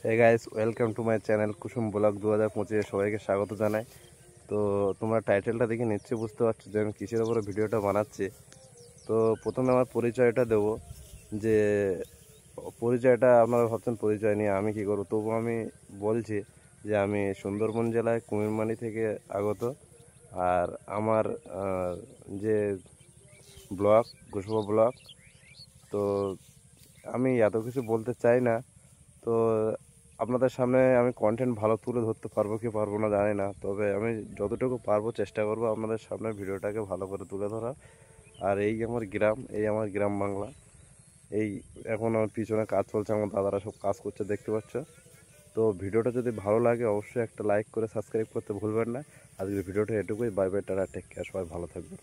Hey guys, welcome to my channel Kusum blog 2025 সবাইকে স্বাগত জানাই। তো তোমরা টাইটেলটা দেখে নিশ্চয়ই বুঝতে পারছো যে আমি কিসের উপরে ভিডিওটা বানাচ্ছি। তো প্রথমে আমার পরিচয়টা দেবো, যে পরিচয়টা আপনারা ভাবছেন পরিচয় নিয়ে আমি কি করব, তবু আমি বলছি যে আমি সুন্দরবন জেলায় কুমিরমারি থেকে আগত। আর আমার যে ব্লগ কুসুম ব্লগ, তো আমি এত কিছু বলতে চাই না। তো আপনাদের সামনে আমি কন্টেন্ট ভালো তুলে ধরতে পারবো কি পারবো না জানি না, তবে আমি যতটুকু পারবো চেষ্টা করবো আপনাদের সামনে ভিডিওটাকে ভালো করে তুলে ধরার। আর এই আমার গ্রাম, এই আমার গ্রাম বাংলা। এই এখন আমার পিছনে কাজ চলছে, আমার দাদারা সব কাজ করছে দেখতে পাচ্ছ। তো ভিডিওটা যদি ভালো লাগে অবশ্যই একটা লাইক করে সাবস্ক্রাইব করতে ভুলবেন না। আজকের ভিডিওটা এটুকুই। বাই বাই, টাটা, টেক কেয়ার, সবাই ভালো থাকবেন।